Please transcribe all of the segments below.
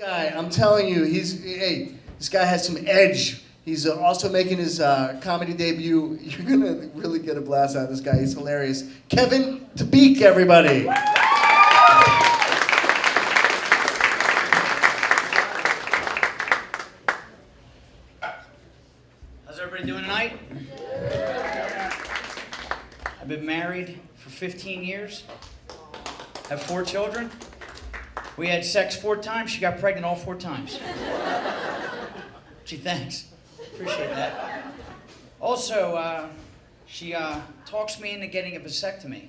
Guy, I'm telling you, this guy has some edge. He's also making his comedy debut. You're gonna really get a blast out of this guy. He's hilarious. Kevin Tabeek, everybody. How's everybody doing tonight? I've been married for 15 years. Have 4 children. We had sex 4 times. She got pregnant all 4 times. Gee, thanks. Appreciate that. Also, she talks me into getting a vasectomy.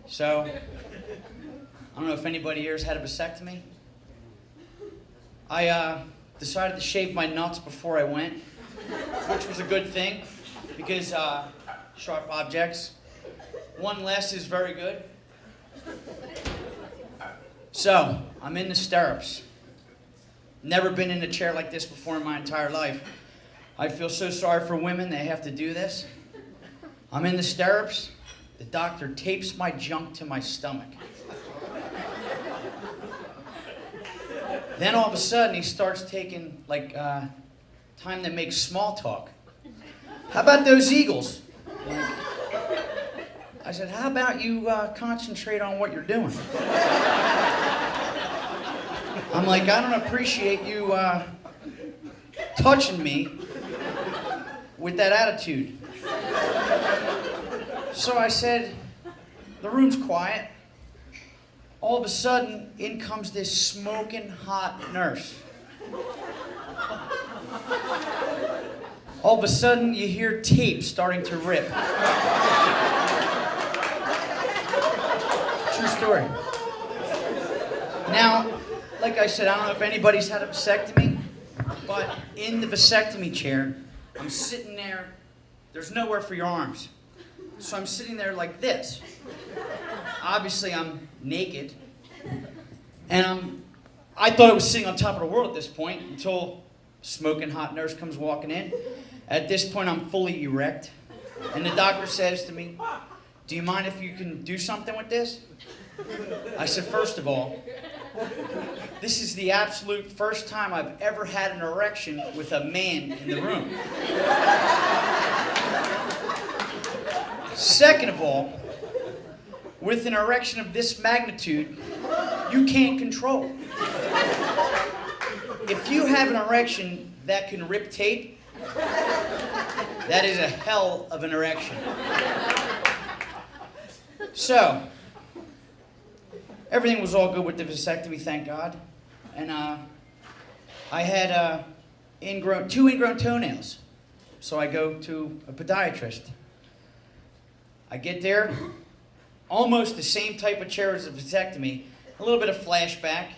So, I don't know if anybody here has had a vasectomy. I decided to shave my nuts before I went, which was a good thing, because sharp objects. One less is very good. So, I'm in the stirrups. Never been in a chair like this before in my entire life. I feel so sorry for women, they have to do this. I'm in the stirrups. The doctor tapes my junk to my stomach. Then all of a sudden, he starts taking, time to make small talk. How about those Eagles? I said, how about you concentrate on what you're doing? I'm like, I don't appreciate you touching me with that attitude. So I said, the room's quiet. All of a sudden, in comes this smoking hot nurse. All of a sudden, you hear tape starting to rip. True story. Now, like I said, I don't know if anybody's had a vasectomy, but in the vasectomy chair, I'm sitting there. There's nowhere for your arms. So I'm sitting there like this. Obviously, I'm naked. And I thought I was sitting on top of the world at this point until smoking hot nurse comes walking in. At this point, I'm fully erect. And the doctor says to me, do you mind if you can do something with this? I said, first of all, this is the absolute first time I've ever had an erection with a man in the room. Second of all, with an erection of this magnitude, you can't control. If you have an erection that can rip tape, that is a hell of an erection. So, everything was all good with the vasectomy, thank God. And I had 2 ingrown toenails. So I go to a podiatrist. I get there, almost the same type of chair as a vasectomy, a little bit of flashback.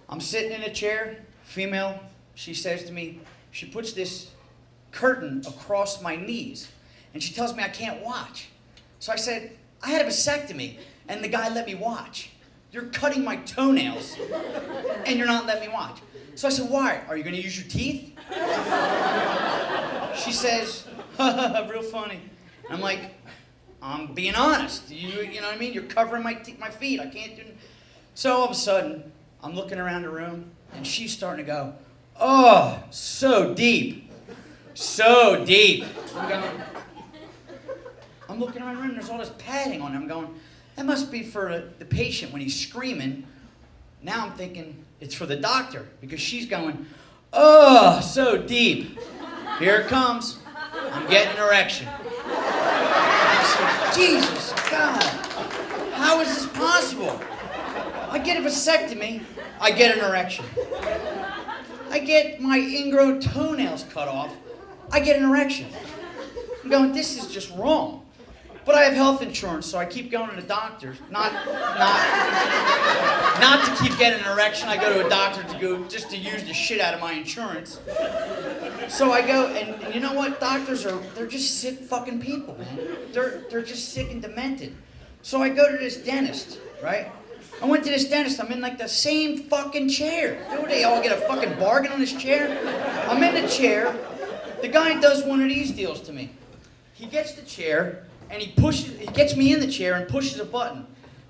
I'm sitting in a chair, female, she says to me, she puts this curtain across my knees, and she tells me I can't watch. So I said, I had a vasectomy, and the guy let me watch. You're cutting my toenails, and you're not letting me watch. So I said, why? Are you going to use your teeth? She says, real funny. And I'm like, I'm being honest. You know what I mean? You're covering my feet. I can't do it. So all of a sudden, I'm looking around the room, and she's starting to go, oh, so deep. So deep. I'm looking around the room, and there's all this padding on it. I'm going, that must be for the patient when he's screaming. Now I'm thinking it's for the doctor, because she's going, oh, so deep. Here it comes. I'm getting an erection. I said, Jesus, God, how is this possible? I get a vasectomy, I get an erection. I get my ingrown toenails cut off, I get an erection. I'm going, this is just wrong. But I have health insurance, so I keep going to the doctors. Not to keep getting an erection. I go to a doctor just to use the shit out of my insurance. So I go, and you know what? Doctors they're just sick fucking people, man. They're just sick and demented. So I go to this dentist, right? I went to this dentist. I'm in like the same fucking chair. Don't they all get a fucking bargain on this chair? I'm in the chair. The guy does one of these deals to me. He gets the chair, and he gets me in the chair and pushes a button.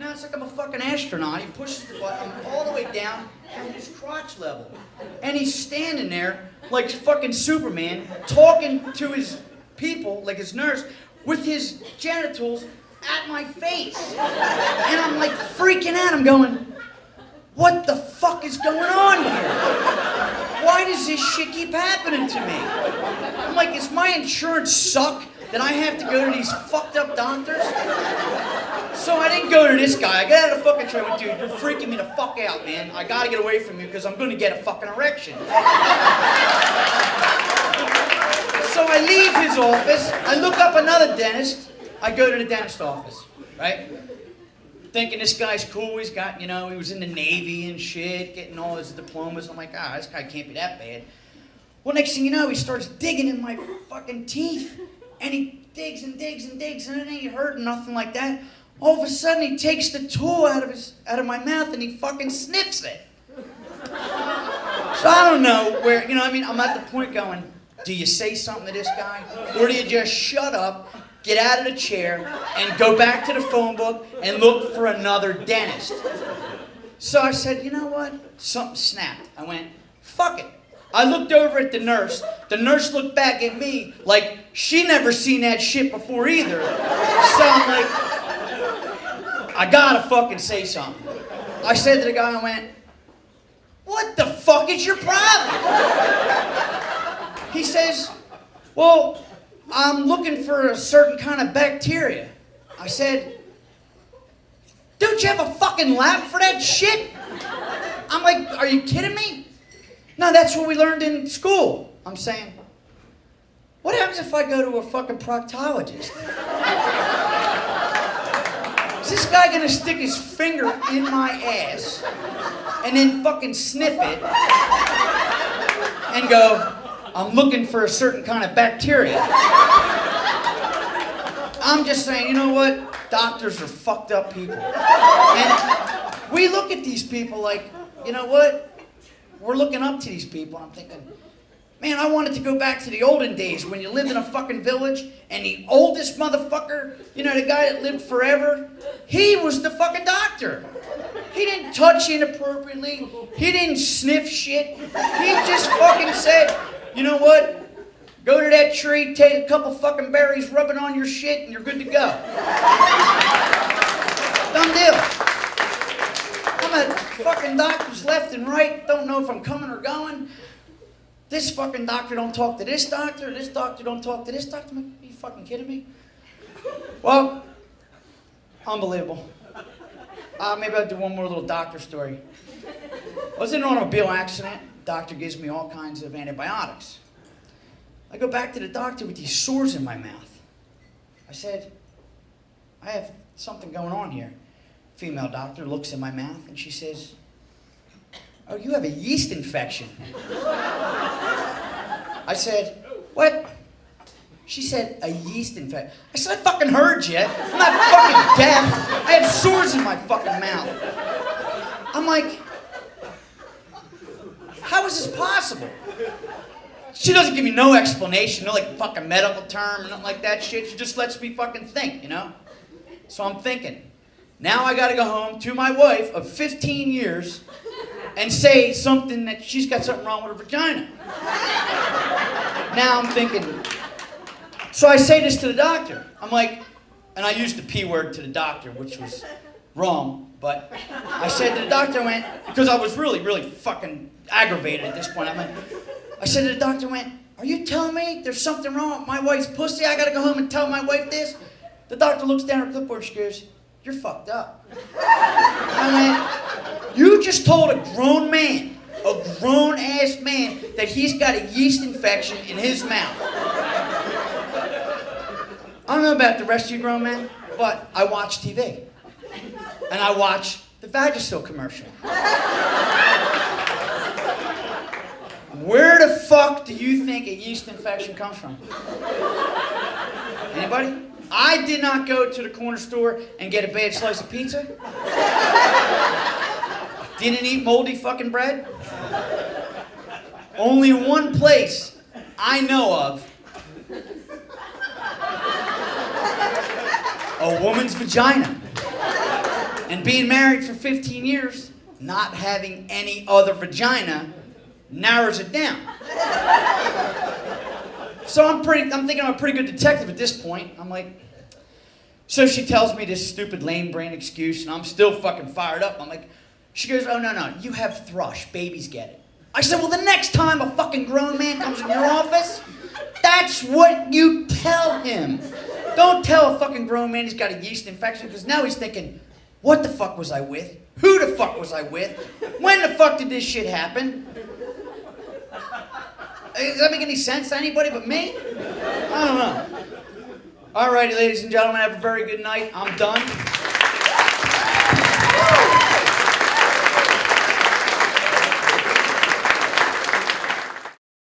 Now it's like I'm a fucking astronaut. He pushes the button, I'm all the way down at his crotch level. And he's standing there like fucking Superman, talking to his people, like his nurse, with his genitals at my face. And I'm like freaking out. I'm going, what the fuck is going on here? Why does this shit keep happening to me? I'm like, is my insurance suck that I have to go to these fucked up doctors? So I didn't go to this guy. I got out of the fucking train. I went, dude, you're freaking me the fuck out, man. I gotta get away from you because I'm gonna get a fucking erection. So I leave his office. I look up another dentist. I go to the dentist office, right? Thinking this guy's cool. He's got, he was in the Navy and shit, getting all his diplomas. I'm like, this guy can't be that bad. Well, next thing you know, he starts digging in my fucking teeth. And he digs and digs and digs, and it ain't hurting, nothing like that. All of a sudden, he takes the tool out of my mouth and he fucking sniffs it. So I don't know where, I'm at the point going, do you say something to this guy? Or do you just shut up, get out of the chair, and go back to the phone book and look for another dentist? So I said, you know what? Something snapped. I went, fuck it. I looked over at the nurse. The nurse looked back at me like she never seen that shit before either. So I'm like, I gotta fucking say something. I said to the guy, I went, what the fuck is your problem? He says, well, I'm looking for a certain kind of bacteria. I said, don't you have a fucking lab for that shit? I'm like, are you kidding me? No, that's what we learned in school. I'm saying, what happens if I go to a fucking proctologist? Is this guy gonna stick his finger in my ass and then fucking sniff it and go, I'm looking for a certain kind of bacteria? I'm just saying, you know what? Doctors are fucked up people. And we look at these people like, you know what? We're looking up to these people, and I'm thinking, man, I wanted to go back to the olden days when you lived in a fucking village, and the oldest motherfucker, the guy that lived forever, he was the fucking doctor. He didn't touch inappropriately. He didn't sniff shit. He just fucking said, you know what? Go to that tree, take a couple fucking berries, rub it on your shit, and you're good to go. Done deal. I'm at fucking doctors left and right, don't know if I'm coming or going. This fucking doctor don't talk to this doctor don't talk to this doctor. Are you fucking kidding me? Well, unbelievable. Maybe I'll do one more little doctor story. I was in an automobile accident. Doctor gives me all kinds of antibiotics. I go back to the doctor with these sores in my mouth. I said, I have something going on here. Female doctor looks in my mouth and she says, oh, you have a yeast infection. I said, what? She said, a yeast infection. I said, I fucking heard you. I'm not fucking deaf. I have sores in my fucking mouth. I'm like, how is this possible? She doesn't give me no explanation, no like fucking medical term, nothing like that shit. She just lets me fucking think, So I'm thinking, now I gotta go home to my wife of 15 years and say something that she's got something wrong with her vagina. Now I'm thinking, so I say this to the doctor. I'm like, and I used the P word to the doctor, which was wrong, but I said to the doctor, I went, because I was really, really fucking aggravated at this point. I said to the doctor, are you telling me there's something wrong with my wife's pussy? I gotta go home and tell my wife this? The doctor looks down at her clipboard, she goes, you're fucked up. I went, you just told a grown man, a grown-ass man, that he's got a yeast infection in his mouth. I don't know about the rest of you grown men, but I watch TV. And I watch the Vagisil commercial. Where the fuck do you think a yeast infection comes from? Anybody? I did not go to the corner store and get a bad slice of pizza. Didn't eat moldy fucking bread. Only one place I know of. A woman's vagina. And being married for 15 years, not having any other vagina narrows it down. So I'm thinking I'm a pretty good detective at this point. I'm like, so she tells me this stupid lame brain excuse, and I'm still fucking fired up. I'm like, she goes, oh, no, you have thrush, babies get it. I said, well, the next time a fucking grown man comes in your office, that's what you tell him. Don't tell a fucking grown man he's got a yeast infection, because now he's thinking, what the fuck was I with? Who the fuck was I with? When the fuck did this shit happen? Does that make any sense to anybody but me? I don't know. Alrighty, ladies and gentlemen, have a very good night. I'm done.